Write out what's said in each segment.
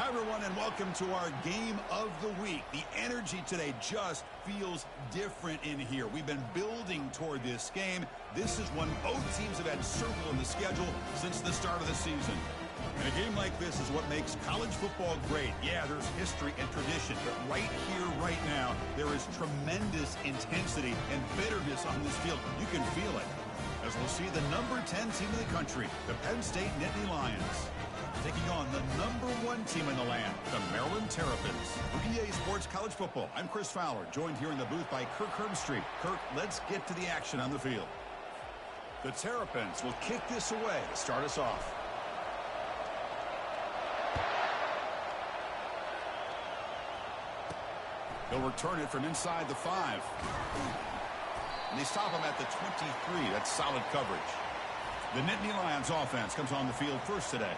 Hi, everyone, and welcome to our game of the week. The energy today just feels different in here. We've been building toward this game. This is one both teams have had circle in the schedule since the start of the season. And a game like this is what makes college football great. Yeah, there's history and tradition, but right here, right now, there is tremendous intensity and bitterness on this field. You can feel it. As we'll see the number 10 team in the country, the Penn State Nittany Lions, taking on the number 1 team in the land, the Maryland Terrapins. EA Sports College Football. I'm Chris Fowler, joined here in the booth by Kirk Herbstreit. Kirk, let's get to the action on the field. The Terrapins will kick this away to start us off. He'll return it from inside the 5. And they stop him at the 23. That's solid coverage. The Nittany Lions offense comes on the field first today.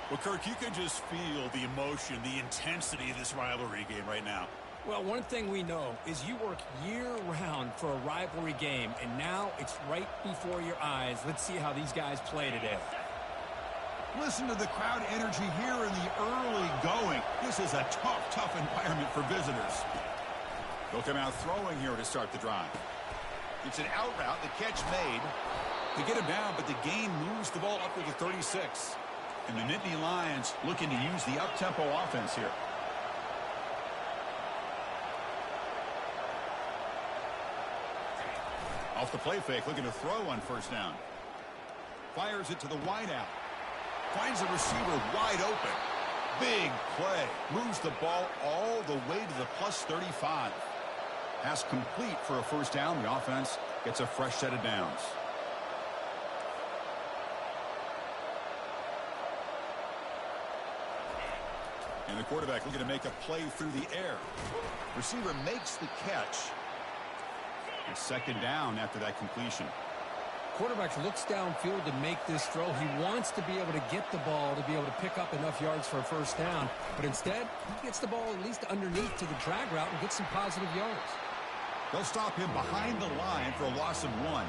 Well, Kirk, you can just feel the emotion, the intensity of this rivalry game right now. Well, one thing we know is you work year-round for a rivalry game, and now it's right before your eyes. Let's see how these guys play today. Listen to the crowd energy here in the early going. This is a tough environment for visitors. They'll come out throwing here to start the drive. It's an out route, the catch made. They get him down, but the gain moves the ball up to the 36. And the Nittany Lions looking to use the up-tempo offense here. Off the play fake, looking to throw on first down. Fires it to the wideout. Finds the receiver wide open. Big play. Moves the ball all the way to the plus 35. Pass complete for a first down. The offense gets a fresh set of downs. And the quarterback looking to make a play through the air. Receiver makes the catch. And second down after that completion. Quarterback looks downfield to make this throw. He wants to be able to get the ball to be able to pick up enough yards for a first down. But instead, he gets the ball at least underneath to the drag route and gets some positive yards. They'll stop him behind the line for a loss of 1.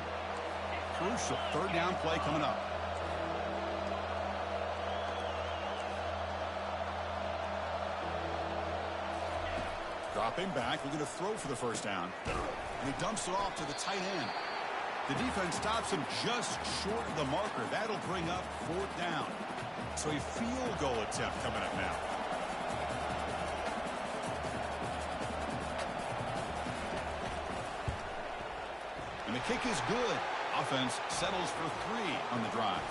Crucial third down play coming up. Dropping back, looking to throw for the first down. And he dumps it off to the tight end. The defense stops him just short of the marker. That'll bring up fourth down. So a field goal attempt coming up now. And the kick is good. Offense settles for 3 on the drive.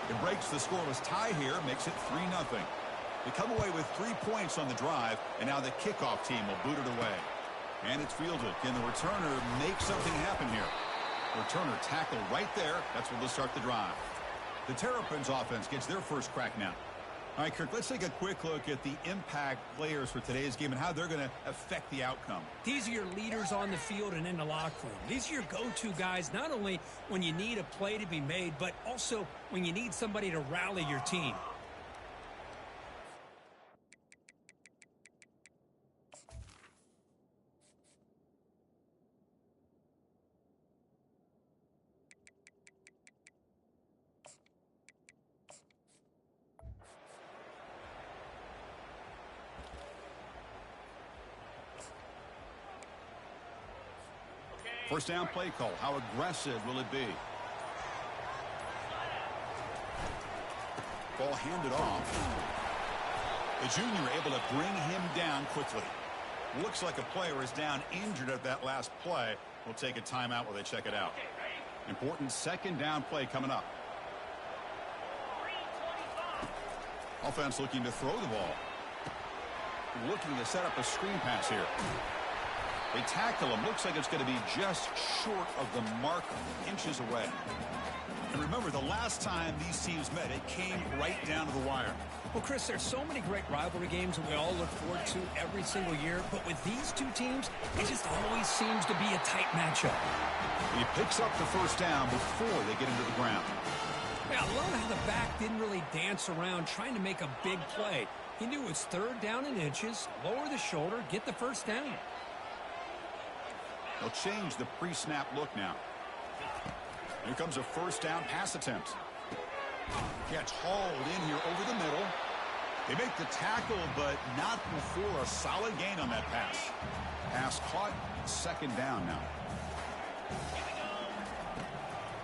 It breaks the scoreless tie here, makes it 3-0. They come away with 3 points on the drive, and now the kickoff team will boot it away. And it's fielded. Can the returner make something happen here? Returner tackle right there. That's where they'll start the drive. The Terrapins offense gets their first crack now. All right, Kirk, let's take a quick look at the impact players for today's game and how they're going to affect the outcome. These are your leaders on the field and in the locker room. These are your go-to guys, not only when you need a play to be made, but also when you need somebody to rally your team. First down play call. How aggressive will it be? Ball handed off. The junior able to bring him down quickly. Looks like a player is down injured at that last play. We'll take a timeout while they check it out. Important second down play coming up. Offense looking to throw the ball. Looking to set up a screen pass here. They tackle him. Looks like it's going to be just short of the mark, inches away. And remember, the last time these teams met, it came right down to the wire. Well, Chris, there's so many great rivalry games that we all look forward to every single year. But with these two teams, it just always seems to be a tight matchup. He picks up the first down before they get into the ground. Yeah, I love how the back didn't really dance around trying to make a big play. He knew it was third down in inches, lower the shoulder, get the first down. They'll change the pre-snap look now. Here comes a first down pass attempt. Gets hauled in here over the middle. They make the tackle, but not before a solid gain on that pass. Pass caught, second down now.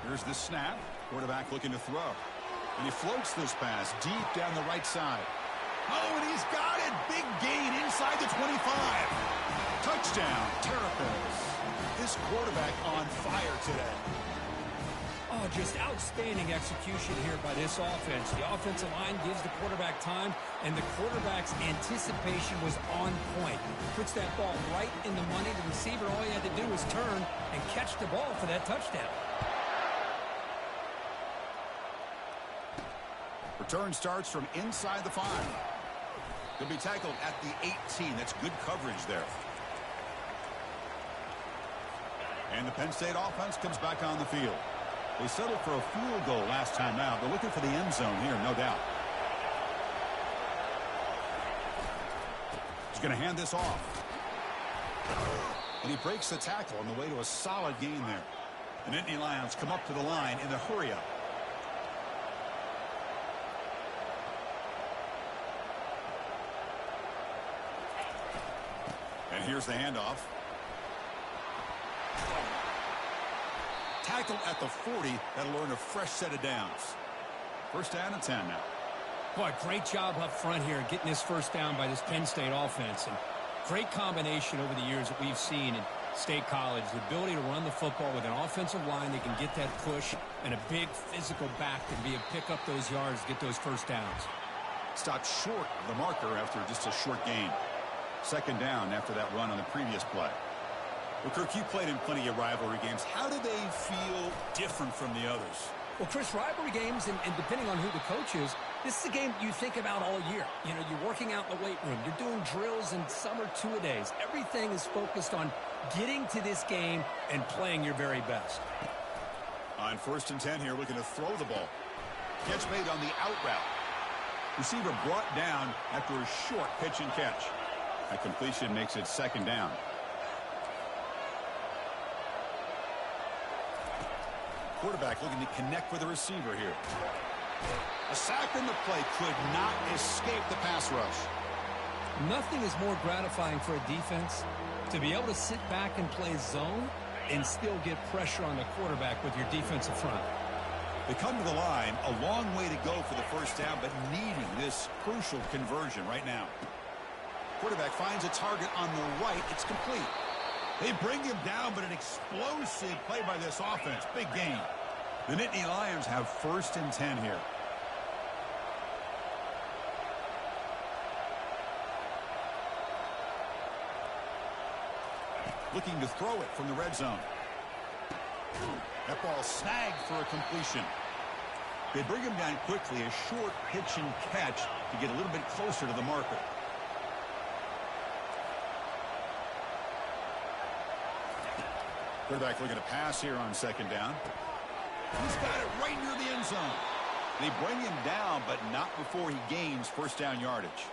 Here's the snap. Quarterback looking to throw. And he floats this pass deep down the right side. Oh, and he's got it. Big gain inside the 25. Touchdown, Terrapins. This quarterback on fire today. Oh, just outstanding execution here by this offense. The offensive line gives the quarterback time, and the quarterback's anticipation was on point. Puts that ball right in the money. The receiver, all he had to do was turn and catch the ball for that touchdown. Return starts from inside the 5. He'll be tackled at the 18. That's good coverage there. And the Penn State offense comes back on the field. They settled for a field goal last time out. They're looking for the end zone here, no doubt. He's going to hand this off. And he breaks the tackle on the way to a solid gain there. The Nittany Lions come up to the line in the hurry-up. And here's the handoff. Tackled at the 40. That'll earn a fresh set of downs. First down and 10 now. Boy, great job up front here getting this first down by this Penn State offense. And great combination over the years that we've seen in State College. The ability to run the football with an offensive line that can get that push and a big physical back to be able to pick up those yards, get those first downs. Stopped short of the marker after just a short gain. Second down after that run on the previous play. Well, Kirk, you played in plenty of rivalry games. How do they feel different from the others? Well, Chris, rivalry games, and depending on who the coach is, this is a game you think about all year. You know, you're working out in the weight room. You're doing drills and some are two-a-days. Everything is focused on getting to this game and playing your very best. On first and 10 here, looking to throw the ball. Catch made on the out route. Receiver brought down after a short pitch and catch. That completion makes it second down. Quarterback looking to connect with the receiver here. A sack in the play could not escape the pass rush. Nothing is more gratifying for a defense to be able to sit back and play zone and still get pressure on the quarterback with your defensive front. They come to the line, a long way to go for the first down, but needing this crucial conversion right now. Quarterback finds a target on the right. It's complete. They bring him down, but an explosive play by this offense. Big gain. The Nittany Lions have first and 10 here. Looking to throw it from the red zone. That ball snagged for a completion. They bring him down quickly, a short pitch and catch to get a little bit closer to the marker. Quarterback looking to pass here on second down. He's got it right near the end zone. They bring him down, but not before he gains first down yardage.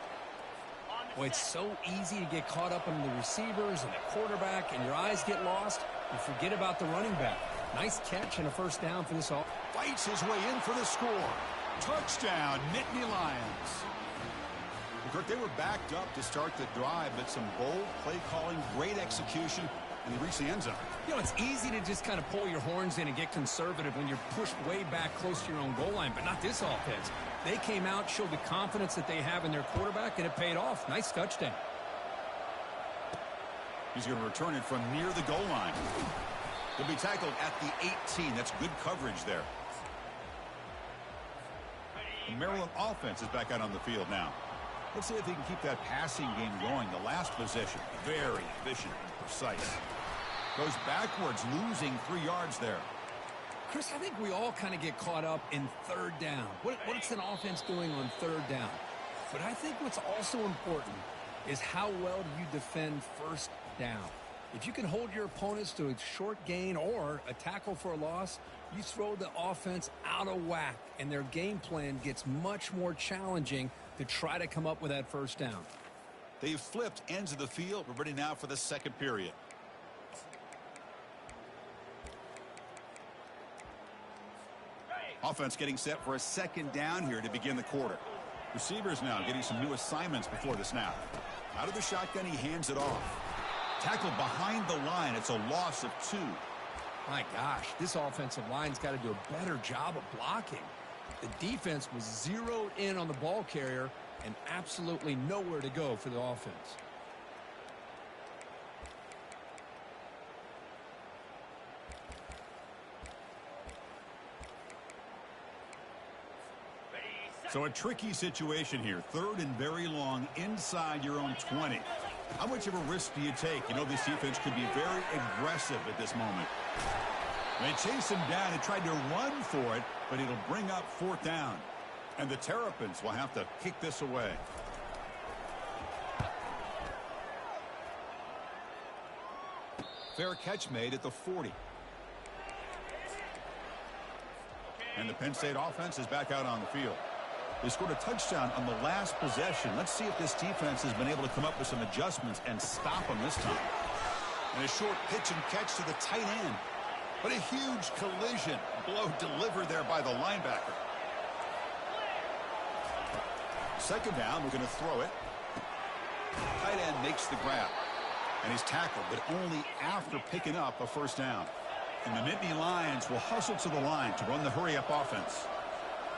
Well, it's so easy to get caught up in the receivers and the quarterback, and your eyes get lost. You forget about the running back. Nice catch and a first down for this all. Fights his way in for the score. Touchdown, Nittany Lions. Kirk, they were backed up to start the drive, but some bold play calling, great execution, and they reached the end zone. You know, it's easy to just kind of pull your horns in and get conservative when you're pushed way back close to your own goal line, but not this offense. They came out, showed the confidence that they have in their quarterback, and it paid off. Nice touchdown. He's going to return it from near the goal line. He'll be tackled at the 18. That's good coverage there. The Maryland offense is back out on the field now. Let's see if they can keep that passing game going. The last possession, very efficient and precise. Goes backwards, losing 3 yards there. Chris, I think we all kind of get caught up in third down. What's an offense doing on third down? But I think what's also important is how well do you defend first down. If you can hold your opponents to a short gain or a tackle for a loss, you throw the offense out of whack, and their game plan gets much more challenging to try to come up with that first down. They've flipped ends of the field. We're ready now for the second period. Offense getting set for a second down here to begin the quarter. Receivers now getting some new assignments before the snap. Out of the shotgun, he hands it off. Tackled behind the line. It's a loss of 2. My gosh, this offensive line's got to do a better job of blocking. The defense was zeroed in on the ball carrier and absolutely nowhere to go for the offense. So a tricky situation here. 3rd and very long inside your own 20. How much of a risk do you take? You know, this defense could be very aggressive at this moment. They chase him down and tried to run for it, but it'll bring up 4th down. And the Terrapins will have to kick this away. Fair catch made at the 40. And the Penn State offense is back out on the field. They scored a touchdown on the last possession. Let's see if this defense has been able to come up with some adjustments and stop them this time. And a short pitch and catch to the tight end. But a huge collision. Blow delivered there by the linebacker. 2nd down, we're going to throw it. Tight end makes the grab. And he's tackled, but only after picking up a 1st down. And the Nittany Lions will hustle to the line to run the hurry-up offense.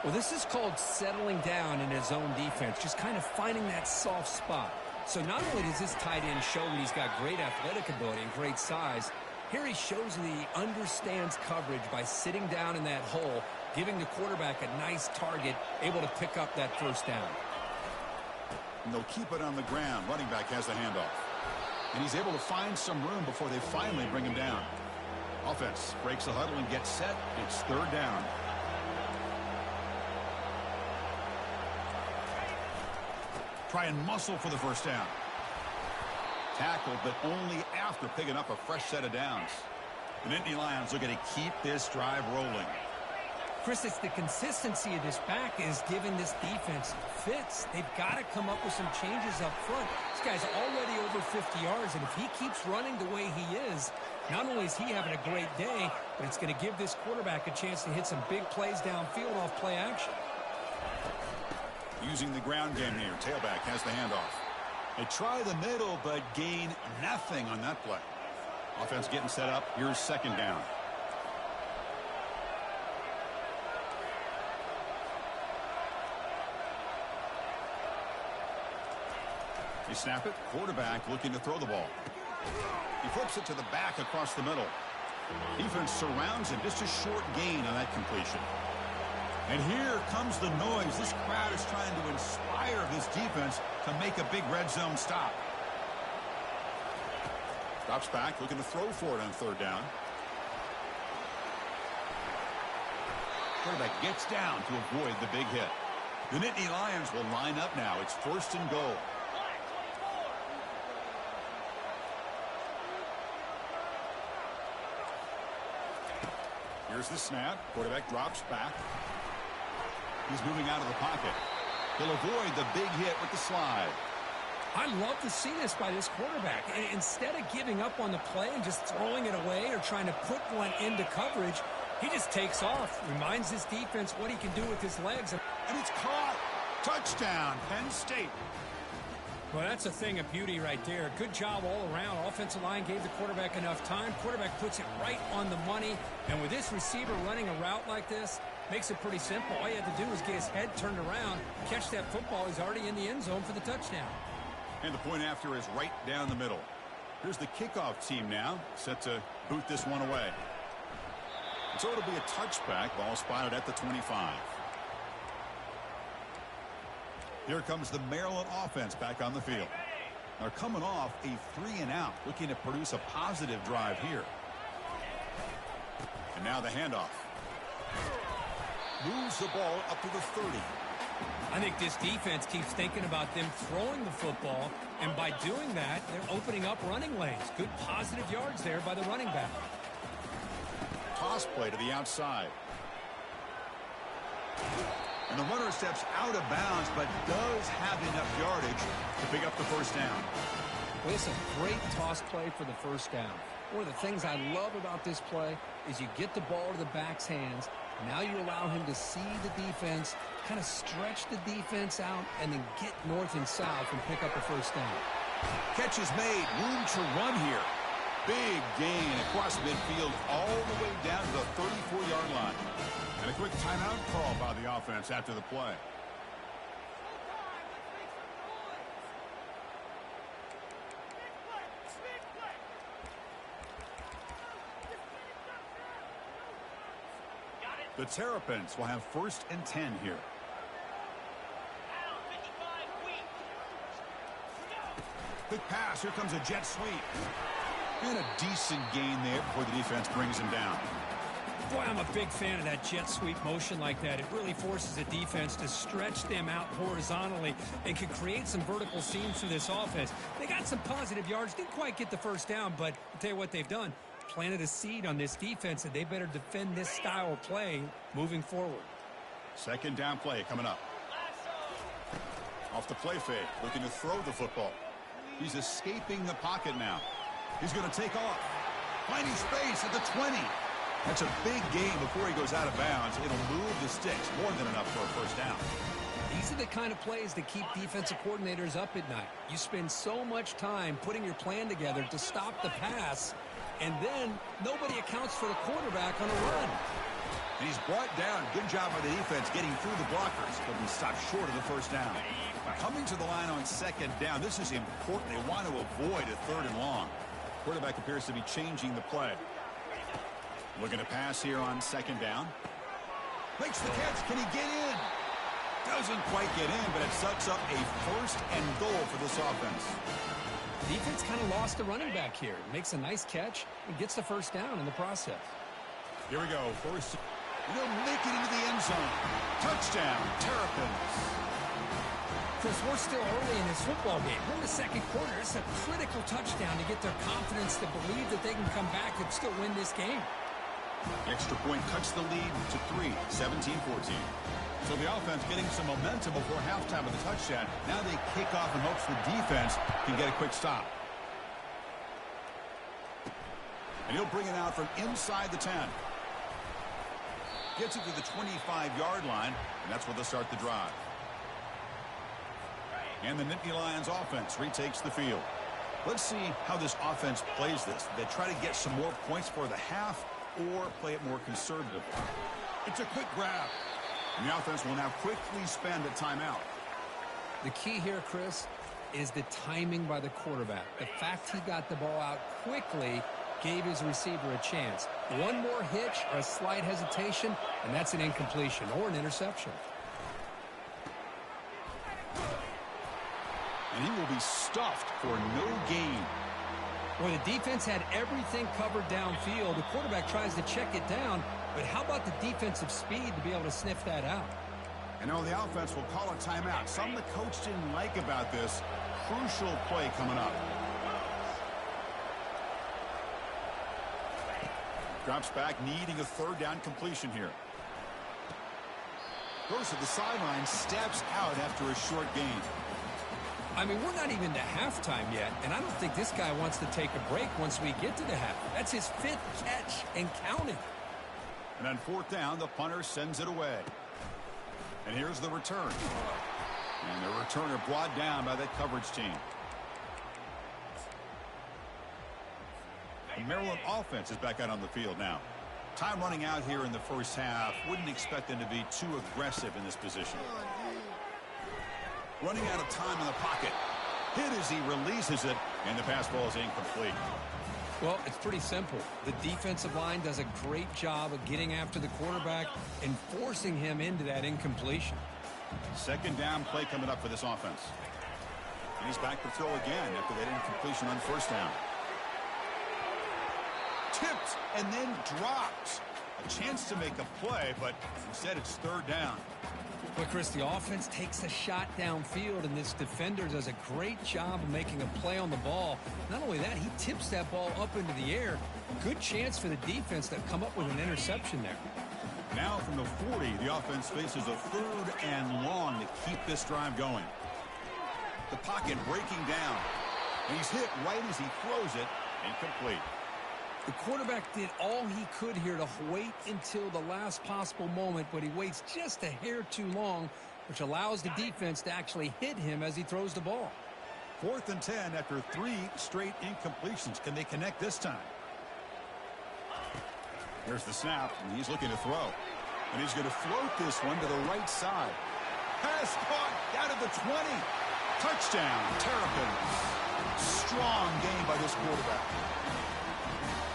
Well, this is called settling down in his own defense, just kind of finding that soft spot. So not only does this tight end show that he's got great athletic ability and great size, here he shows that he understands coverage by sitting down in that hole, giving the quarterback a nice target, able to pick up that 1st down. And they'll keep it on the ground. Running back has the handoff. And he's able to find some room before they finally bring him down. Offense breaks the huddle and gets set. It's 3rd down. Try and muscle for the 1st down. Tackled, but only after picking up a fresh set of downs. The Nittany Lions looking to keep this drive rolling. Chris, it's the consistency of this back is giving this defense fits. They've got to come up with some changes up front. This guy's already over 50 yards, and if he keeps running the way he is, not only is he having a great day, but it's going to give this quarterback a chance to hit some big plays downfield off play action. Using the ground game here. Tailback has the handoff. They try the middle, but gain nothing on that play. Offense getting set up. Here's 2nd down. They snap it. Quarterback looking to throw the ball. He flips it to the back across the middle. Defense surrounds him. Just a short gain on that completion. And here comes the noise. This crowd is trying to inspire this defense to make a big red zone stop. Drops back, looking to throw for it on 3rd down. Quarterback gets down to avoid the big hit. The Nittany Lions will line up now. It's 1st and goal. Here's the snap. Quarterback drops back. He's moving out of the pocket. He'll avoid the big hit with the slide. I love to see this by this quarterback. Instead of giving up on the play and just throwing it away or trying to put one into coverage, he just takes off, reminds his defense what he can do with his legs. And it's caught. Touchdown, Penn State. Well, that's a thing of beauty right there. Good job all around. Offensive line gave the quarterback enough time. Quarterback puts it right on the money. And with this receiver running a route like this, makes it pretty simple. All you have to do is get his head turned around, catch that football. He's already in the end zone for the touchdown. And the point after is right down the middle. Here's the kickoff team now, set to boot this one away. And so it'll be a touchback. Ball spotted at the 25. Here comes the Maryland offense back on the field. They're coming off a 3-and-out, looking to produce a positive drive here. And now the handoff. Moves the ball up to the 30. I think this defense keeps thinking about them throwing the football, and by doing that, they're opening up running lanes. Good positive yards there by the running back. Toss play to the outside. And the runner steps out of bounds, but does have enough yardage to pick up the 1st down. Well, it's a great toss play for the 1st down. One of the things I love about this play is you get the ball to the back's hands, Now you allow him to see the defense, kind of stretch the defense out, and then get north and south and pick up a first down. Catch is made. Room to run here. Big gain across midfield all the way down to the 34-yard line. And a quick timeout call by the offense after the play. The Terrapins will have 1st and 10 here. Quick pass. Here comes a jet sweep. And a decent gain there before the defense brings him down. Boy, I'm a big fan of that jet sweep motion like that. It really forces the defense to stretch them out horizontally and can create some vertical seams for this offense. They got some positive yards. Didn't quite get the first down, but I'll tell you what they've done. Planted a seed on this defense, and they better defend this style of play moving forward. 2nd down play coming up. Off the play fake, looking to throw the football. He's escaping the pocket now. He's going to take off. Finding space at the 20. That's a big gain before he goes out of bounds. It'll move the sticks, more than enough for a first down. These are the kind of plays that keep defensive coordinators up at night. You spend so much time putting your plan together to stop the pass, and then nobody accounts for the quarterback on a run. And he's brought down. Good job by the defense getting through the blockers, but he stopped short of the first down. Coming to the line on 2nd down, this is important. They want to avoid a 3rd and long. Quarterback appears to be changing the play. Looking to pass here on 2nd down. Makes the catch. Can he get in? Doesn't quite get in, but it sucks up a 1st and goal for this offense. The defense kind of lost the running back here. Makes a nice catch and gets the first down in the process. Here we go. First, they'll make it into the end zone. Touchdown, Terrapins. Chris, we're still early in this football game. We're in the 2nd quarter. It's a critical touchdown to get their confidence to believe that they can come back and still win this game. Extra point cuts the lead to 3, 17-14. So the offense getting some momentum before halftime of the touchdown. Now they kick off in hopes the defense can get a quick stop. And he'll bring it out from inside the 10. Gets it to the 25-yard line, and that's where they'll start the drive. And the Nittany Lions offense retakes the field. Let's see how this offense plays this. They try to get some more points for the half or play it more conservative. It's a quick grab. And the offense will now quickly spend a timeout. The key here, Chris, is the timing by the quarterback. The fact he got the ball out quickly gave his receiver a chance. One more hitch or a slight hesitation, and that's an incompletion or an interception. And he will be stuffed for no gain. Well, the defense had everything covered downfield. The quarterback tries to check it down, but how about the defensive speed to be able to sniff that out? And now the offense will call a timeout. Something the coach didn't like about this. Crucial play coming up. Drops back, needing a 3rd down completion here. Goes to the sideline, steps out after a short gain. I mean, we're not even to halftime yet, and I don't think this guy wants to take a break once we get to the half. That's his 5th catch and counting. And on 4th down, the punter sends it away. And here's the return. And the returner brought down by that coverage team. The Maryland offense is back out on the field now. Time running out here in the first half. Wouldn't expect them to be too aggressive in this position. Running out of time in the pocket. Hit as he releases it, and the pass ball is incomplete. Well, it's pretty simple. The defensive line does a great job of getting after the quarterback and forcing him into that incompletion. 2nd down play coming up for this offense. And he's back to throw again after that incompletion on 1st down. Tipped and then dropped. A chance to make a play, but instead it's 3rd down. But, Chris, the offense takes a shot downfield, and this defender does a great job of making a play on the ball. Not only that, he tips that ball up into the air. Good chance for the defense to come up with an interception there. Now from the 40, the offense faces a 3rd and long to keep this drive going. The pocket breaking down. And he's hit right as he throws it. Incomplete. The quarterback did all he could here to wait until the last possible moment, but he waits just a hair too long, which allows the defense to actually hit him as he throws the ball. 4th and 10 after 3 straight incompletions. Can they connect this time? Here's the snap, and he's looking to throw. And he's going to float this one to the right side. Pass caught down at the 20. Touchdown, Terrapins. Strong game by this quarterback.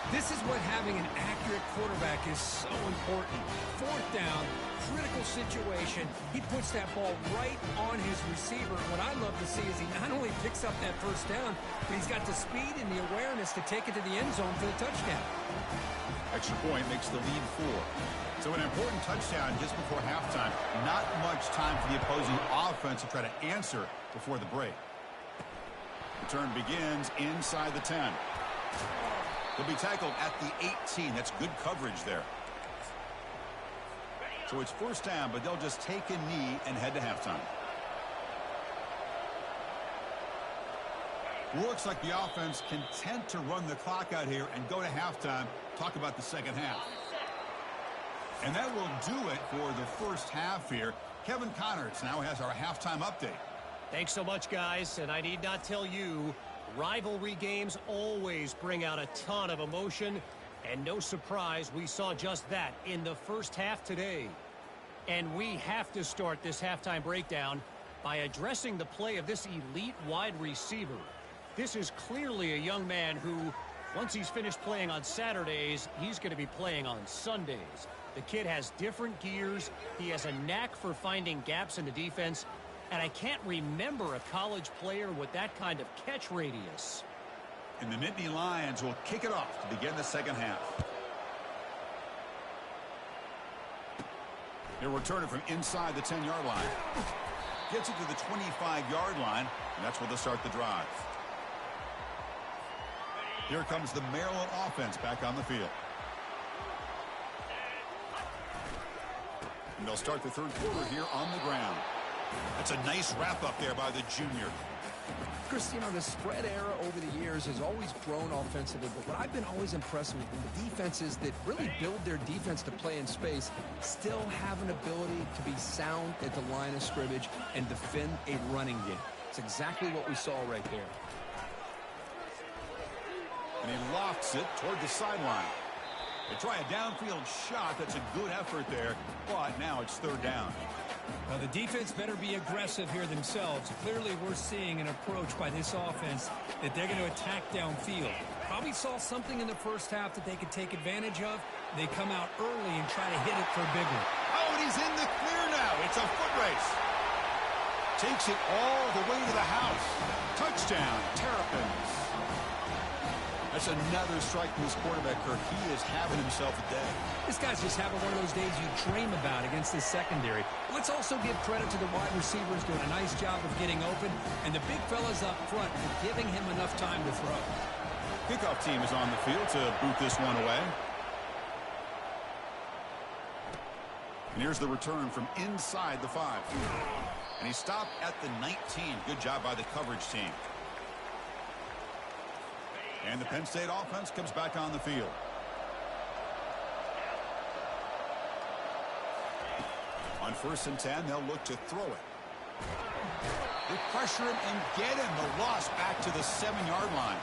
This is what having an accurate quarterback is so important. 4th down, critical situation. He puts that ball right on his receiver. What I love to see is he not only picks up that first down, but he's got the speed and the awareness to take it to the end zone for the touchdown. Extra point makes the lead 4. So an important touchdown just before halftime. Not much time for the opposing offense to try to answer before the break. Return begins inside the 10. He'll be tackled at the 18. That's good coverage there. So it's 1st down, but they'll just take a knee and head to halftime. Looks like the offense content to run the clock out here and go to halftime. Talk about the second half. And that will do it for the first half here. Kevin Connors now has our halftime update. Thanks so much, guys. And I need not tell you, rivalry games always bring out a ton of emotion. And no surprise, we saw just that in the first half today. And we have to start this halftime breakdown by addressing the play of this elite wide receiver. This is clearly a young man who, once he's finished playing on Saturdays, he's going to be playing on Sundays. The kid has different gears. He has a knack for finding gaps in the defense. And I can't remember a college player with that kind of catch radius. And the Nittany Lions will kick it off to begin the second half. They'll return it from inside the 10-yard line. Gets it to the 25-yard line, and that's where they'll start the drive. Here comes the Maryland offense back on the field. And they'll start the third quarter here on the ground. That's a nice wrap-up there by the junior. Chris, you know, the spread era over the years has always grown offensively, but what I've been always impressed with the defenses that really build their defense to play in space still have an ability to be sound at the line of scrimmage and defend a running game. It's exactly what we saw right there. And he lofts it toward the sideline. They try a downfield shot. That's a good effort there, but now it's 3rd down. Well, the defense better be aggressive here themselves. Clearly, we're seeing an approach by this offense that they're going to attack downfield. Probably saw something in the first half that they could take advantage of. They come out early and try to hit it for a big one. Oh, and he's in the clear now. It's a foot race. Takes it all the way to the house. Touchdown, Terrapins. That's another strike from his quarterback, Kirk. He is having himself a day. This guy's just having one of those days you dream about against this secondary. Let's also give credit to the wide receivers doing a nice job of getting open, and the big fellas up front for giving him enough time to throw. Kickoff team is on the field to boot this one away. And here's the return from inside the 5. And he stopped at the 19. Good job by the coverage team. And the Penn State offense comes back on the field. On 1st and 10, they'll look to throw it. They pressure him and get him. The loss back to the 7-yard line.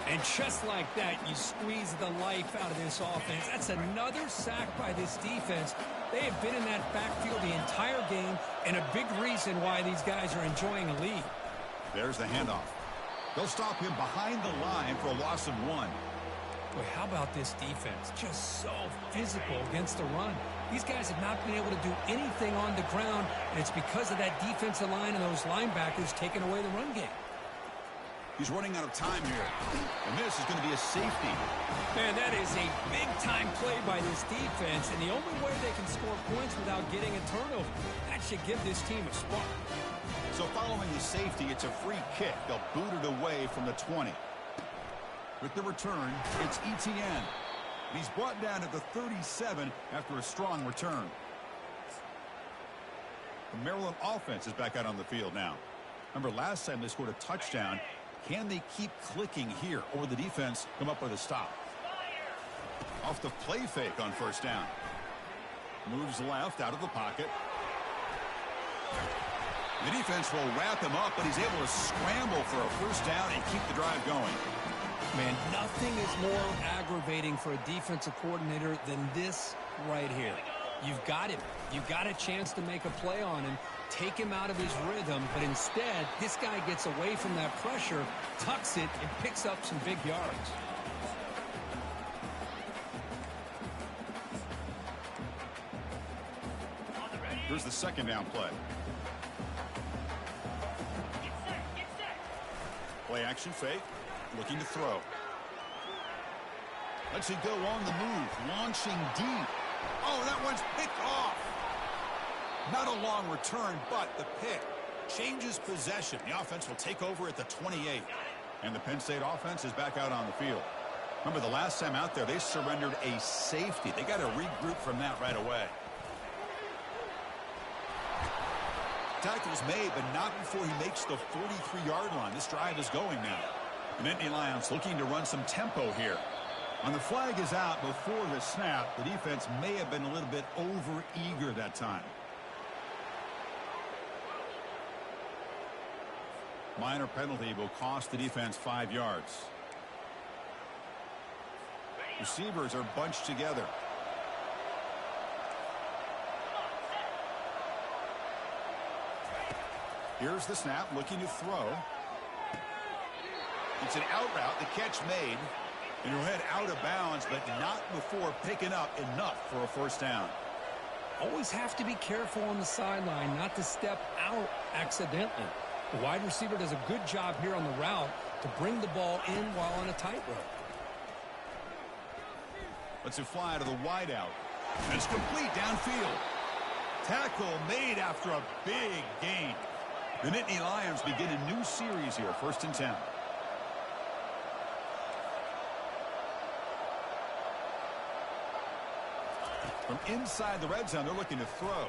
And just like that, you squeeze the life out of this offense. That's another sack by this defense. They have been in that backfield the entire game, and a big reason why these guys are enjoying a lead. There's the handoff. They'll stop him behind the line for a loss of 1. Boy, how about this defense? Just so physical against the run. These guys have not been able to do anything on the ground, and it's because of that defensive line and those linebackers taking away the run game. He's running out of time here. And this is going to be a safety. Man, that is a big-time play by this defense, and the only way they can score points without getting a turnover. That should give this team a spark. So following the safety, it's a free kick. They'll boot it away from the 20. With the return, it's Etienne. He's brought down at the 37 after a strong return. The Maryland offense is back out on the field now. Remember, last time they scored a touchdown. Can they keep clicking here, or will the defense come up with a stop? Off the play fake on first down. Moves left out of the pocket. The defense will wrap him up, but he's able to scramble for a first down and keep the drive going. Man, nothing is more aggravating for a defensive coordinator than this right here. You've got him. You've got a chance to make a play on him, take him out of his rhythm, but instead, this guy gets away from that pressure, tucks it, and picks up some big yards. Here's the second down play. Play action fake. Looking to throw. Lets it go on the move. Launching deep. Oh, that one's picked off. Not a long return, but the pick changes possession. The offense will take over at the 28. And the Penn State offense is back out on the field. Remember, the last time out there, they surrendered a safety. They got to regroup from that right away. Tackle's made, but not before he makes the 43-yard line. This drive is going now. The Nittany Lions looking to run some tempo here. On the flag is out before the snap. The defense may have been a little bit over-eager that time. Minor penalty will cost the defense 5 yards. Receivers are bunched together. Here's the snap, looking to throw. It's an out route, the catch made. And he'll head out of bounds, but not before picking up enough for a first down. Always have to be careful on the sideline not to step out accidentally. The wide receiver does a good job here on the route to bring the ball in while on a tightrope. Lets it fly to the wideout. And it's complete downfield. Tackle made after a big gain. The Nittany Lions begin a new series here, 1st and 10. From inside the red zone, they're looking to throw.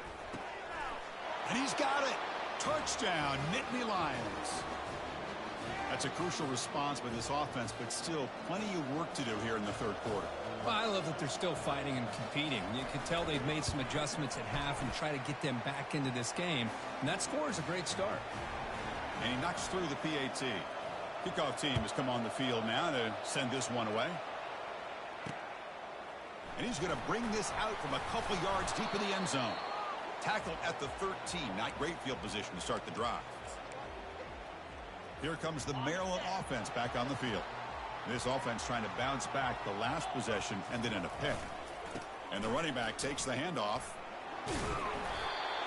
And he's got it. Touchdown, Nittany Lions. That's a crucial response by this offense, but still plenty of work to do here in the third quarter. Well, I love that they're still fighting and competing. You can tell they've made some adjustments at half and try to get them back into this game. And that score is a great start. And he knocks through the PAT. Kickoff team has come on the field now to send this one away. And he's going to bring this out from a couple yards deep in the end zone. Tackled at the 13. Not great field position to start the drive. Here comes the Maryland offense back on the field. This offense trying to bounce back. The last possession ended in a pick. And the running back takes the handoff.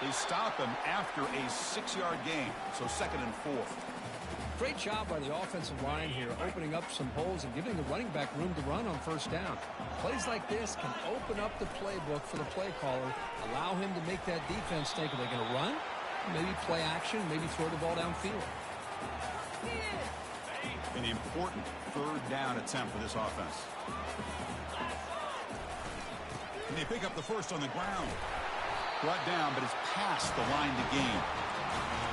They stop him after a 6-yard gain. So 2nd and 4. Great job by the offensive line here, opening up some holes and giving the running back room to run on first down. Plays like this can open up the playbook for the play caller, allow him to make that defense think, are they going to run? Maybe play action, maybe throw the ball downfield. An important 3rd down attempt for this offense. And they pick up the first on the ground. Brought down, but it's past the line to gain.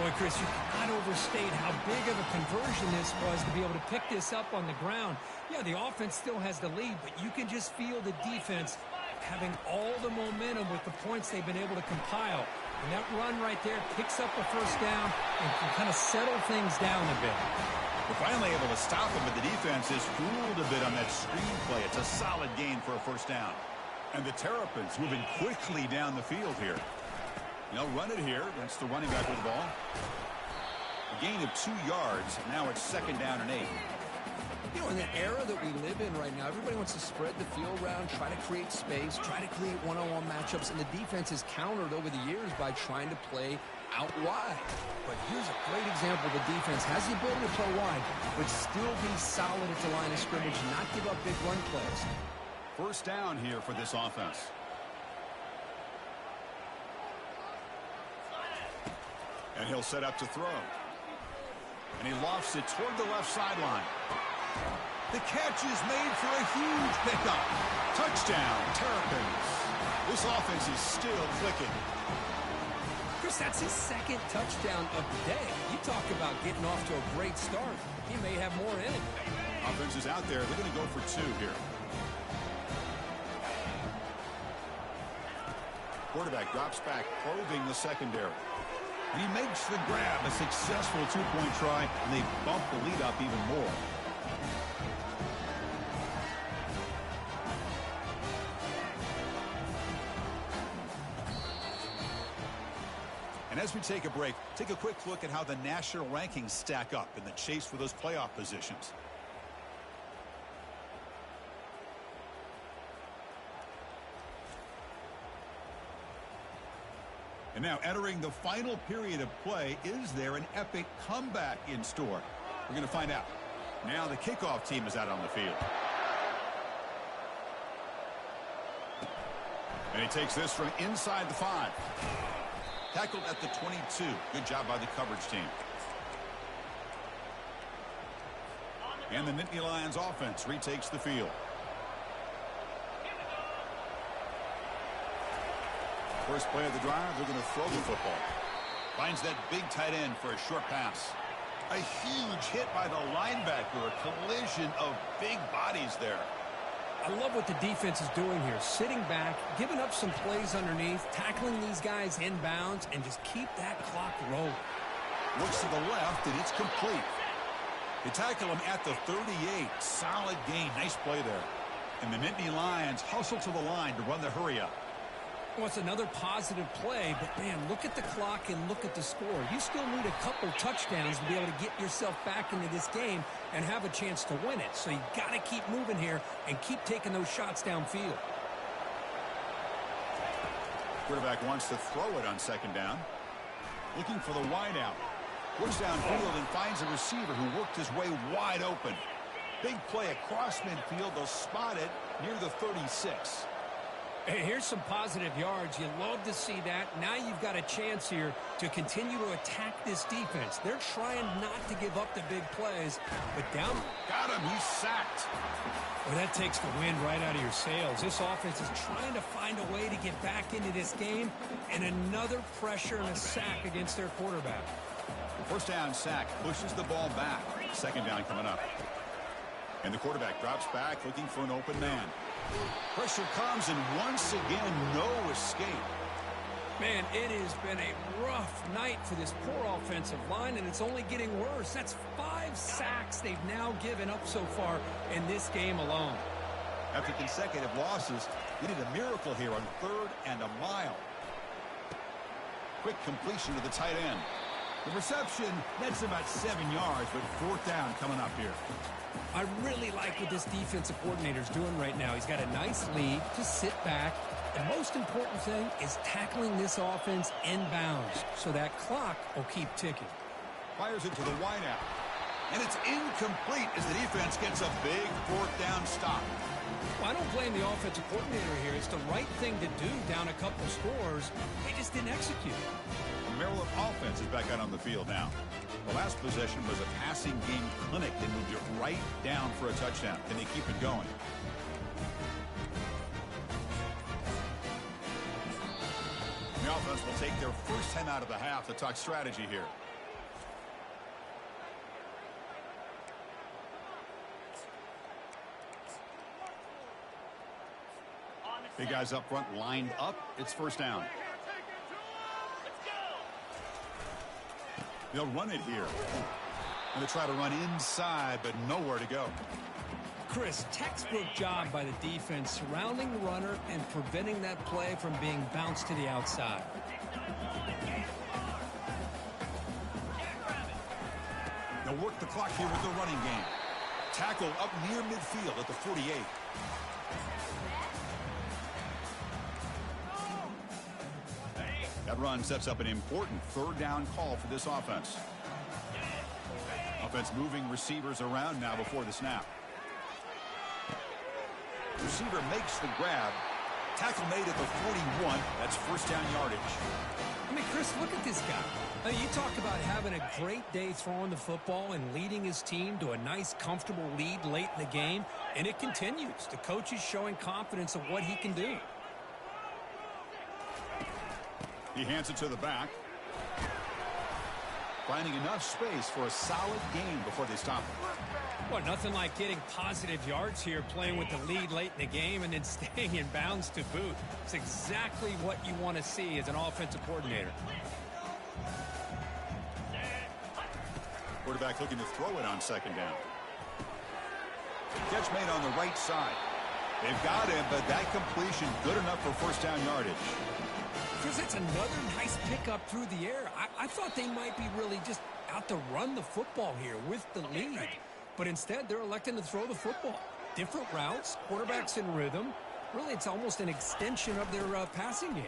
Boy, Chris, you cannot overstate how big of a conversion this was to be able to pick this up on the ground. Yeah, the offense still has the lead, but you can just feel the defense having all the momentum with the points they've been able to compile. And that run right there picks up a first down and can kind of settle things down a bit. They're finally able to stop him, but the defense is fooled a bit on that screen play. It's a solid gain for a first down. And the Terrapins moving quickly down the field here. They'll run it here. That's the running back with the ball. A gain of 2 yards. Now it's 2nd down and 8. You know, in the era that we live in right now, everybody wants to spread the field around, try to create space, try to create one-on-one matchups, and the defense is countered over the years by trying to play out wide. But here's a great example. The defense has the ability to play wide, but still be solid at the line of scrimmage, not give up big run plays. First down here for this offense. And he'll set up to throw. And he lofts it toward the left sideline. The catch is made for a huge pickup. Touchdown, Terrapins. This offense is still clicking. Chris, that's his 2nd touchdown of the day. You talk about getting off to a great start. He may have more in it. Offense is out there. They're going to go for 2 here. Quarterback drops back, probing the secondary. And he makes the grab, a successful two-point try, and they bump the lead up even more. And as we take a break, take a quick look at how the national rankings stack up in the chase for those playoff positions. And now entering the final period of play, is there an epic comeback in store? We're going to find out. Now the kickoff team is out on the field. And he takes this from inside the 5. Tackled at the 22. Good job by the coverage team. And the Nittany Lions offense retakes the field. First play of the drive, they're going to throw the football. Finds that big tight end for a short pass. A huge hit by the linebacker. A collision of big bodies there. I love what the defense is doing here. Sitting back, giving up some plays underneath, tackling these guys inbounds, and just keep that clock rolling. Looks to the left, and it's complete. They tackle him at the 38. Solid gain. Nice play there. And the Nittany Lions hustle to the line to run the hurry up. Well, it's another positive play, but, man, look at the clock and look at the score. You still need a couple touchdowns to be able to get yourself back into this game and have a chance to win it. So you got to keep moving here and keep taking those shots downfield. Quarterback wants to throw it on second down. Looking for the wideout. Looks downfield and finds a receiver who worked his way wide open. Big play across midfield. They'll spot it near the 36. Hey, here's some positive yards. You love to see that. Now you've got a chance here to continue to attack this defense. They're trying not to give up the big plays, but down. Got him. He's sacked. Well, that takes the wind right out of your sails. This offense is trying to find a way to get back into this game, and another pressure and a sack against their quarterback. First down sack pushes the ball back. Second down coming up. And the quarterback drops back looking for an open man. Pressure comes, and once again, no escape. Man, it has been a rough night for this poor offensive line, and it's only getting worse. That's 5 sacks they've now given up so far in this game alone. After consecutive losses, we need a miracle here on 3rd and a mile. Quick completion to the tight end. The reception, that's about 7 yards, but 4th down coming up here. I really like what this defensive coordinator is doing right now. He's got a nice lead to sit back. The most important thing is tackling this offense inbounds so that clock will keep ticking. Fires it to the wideout. And it's incomplete as the defense gets a big 4th down stop. Well, I don't blame the offensive coordinator here. It's the right thing to do down a couple scores. They just didn't execute. The Maryland offense is back out on the field now. The last possession was a passing game clinic. They moved it right down for a touchdown. Can they keep it going? The offense will take their first time out of the half to talk strategy here. Big guys up front lined up. It's first down. They'll run it here. And they try to run inside, but nowhere to go. Chris, textbook job by the defense surrounding the runner and preventing that play from being bounced to the outside. They'll work the clock here with the running game. Tackle up near midfield at the 48. That run sets up an important 3rd down call for this offense. Offense moving receivers around now before the snap. Receiver makes the grab. Tackle made at the 41. That's first down yardage. I mean, Chris, look at this guy. You talk about having a great day throwing the football and leading his team to a nice, comfortable lead late in the game, and it continues. The coach is showing confidence of what he can do. He hands it to the back. finding enough space for a solid gain before they stop it. Well, nothing like getting positive yards here, playing with the lead late in the game and then staying in bounds to boot. It's exactly what you want to see as an offensive coordinator. Quarterback looking to throw it on second down. Catch made on the right side. They've got him, but that completion good enough for first down yardage. Chris, it's another nice pickup through the air. I thought they might be really just out to run the football here with the lead. But instead, they're electing to throw the football. Different routes, quarterbacks in rhythm. Really, it's almost an extension of their passing game.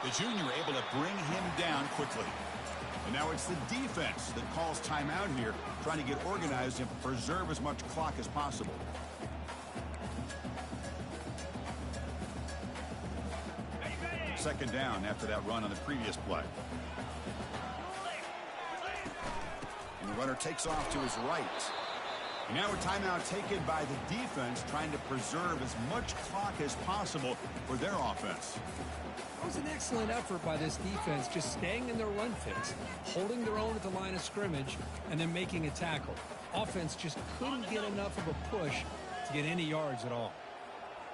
The junior able to bring him down quickly. And now it's the defense that calls timeout here, trying to get organized and preserve as much clock as possible. Second down after that run on the previous play. And the runner takes off to his right. And now a timeout taken by the defense, trying to preserve as much clock as possible for their offense. It was an excellent effort by this defense, just staying in their run fix, holding their own at the line of scrimmage, and then making a tackle. Offense just couldn't get enough of a push to get any yards at all.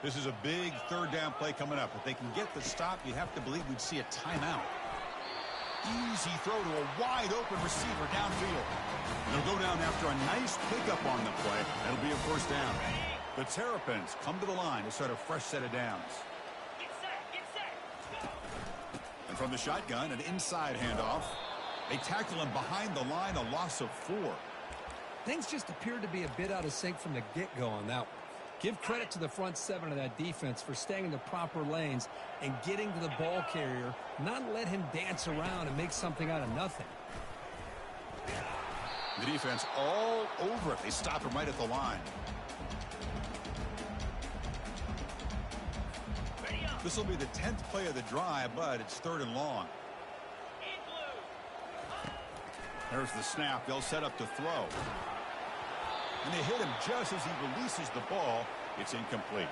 This is a big third down play coming up. If they can get the stop, you have to believe we'd see a timeout. Easy throw to a wide open receiver downfield. And they'll go down after a nice pickup on the play. That'll be a first down. The Terrapins come to the line to start a fresh set of downs. And from the shotgun, an inside handoff. They tackle him behind the line, a loss of 4. Things just appeared to be a bit out of sync from the get-go on that one. Give credit to the front 7 of that defense for staying in the proper lanes and getting to the ball carrier, not let him dance around and make something out of nothing. The defense all over it. They stop him right at the line. This will be the 10th play of the drive, but it's 3rd and long. There's the snap. They'll set up to throw. And they hit him just as he releases the ball. It's incomplete.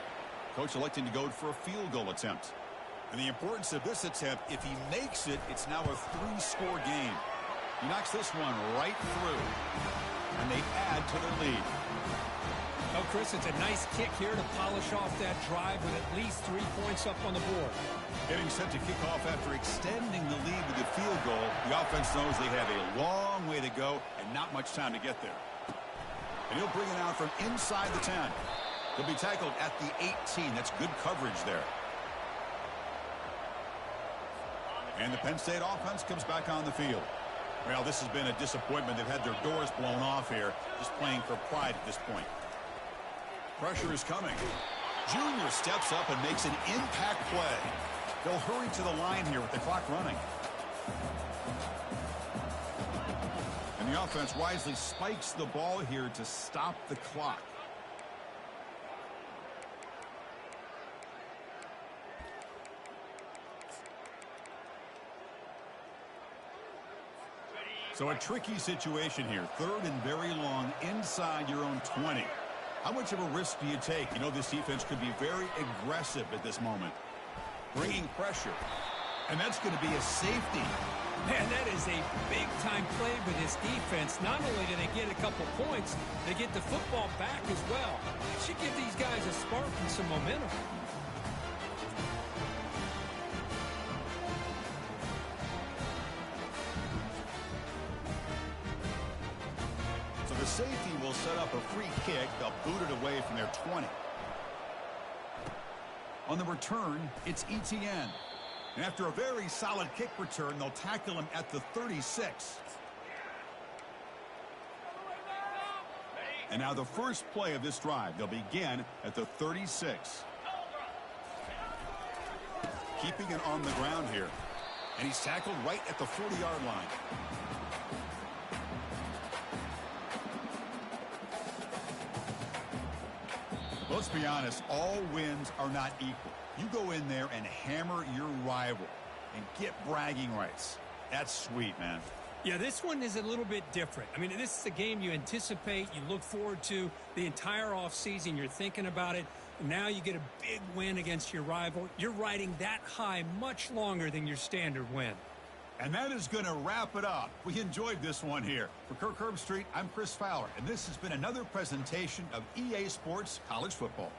Coach electing to go for a field goal attempt. And the importance of this attempt, if he makes it, it's now a 3-score game. He knocks this one right through. And they add to their lead. Oh, Chris, it's a nice kick here to polish off that drive with at least 3 points up on the board. Getting set to kick off after extending the lead with a field goal. The offense knows they have a long way to go and not much time to get there. And he'll bring it out from inside the 10. He'll be tackled at the 18. That's good coverage there. And the Penn State offense comes back on the field. Well, this has been a disappointment. They've had their doors blown off here, just playing for pride at this point. Pressure is coming. Junior steps up and makes an impact play. They'll hurry to the line here with the clock running. And the offense wisely spikes the ball here to stop the clock. So a tricky situation here. 3rd and very long inside your own 20. How much of a risk do you take? You know this defense could be very aggressive at this moment. Bringing pressure. And that's going to be a safety. Man, that is a big-time play for this defense. Not only do they get a couple points, they get the football back as well. It should give these guys a spark and some momentum. So the safety will set up a free kick. They'll boot it away from their 20. On the return, it's Etienne. And after a very solid kick return, they'll tackle him at the 36. And now the first play of this drive, they'll begin at the 36. Keeping it on the ground here. And he's tackled right at the 40-yard line. Let's be honest, all wins are not equal. You go in there and hammer your rival and get bragging rights. That's sweet, man. Yeah, this one is a little bit different. I mean, this is a game you anticipate, you look forward to the entire offseason. You're thinking about it. Now you get a big win against your rival. You're riding that high much longer than your standard win. And that is going to wrap it up. We enjoyed this one here. For Kirk Herbstreit, I'm Chris Fowler, and this has been another presentation of EA Sports College Football.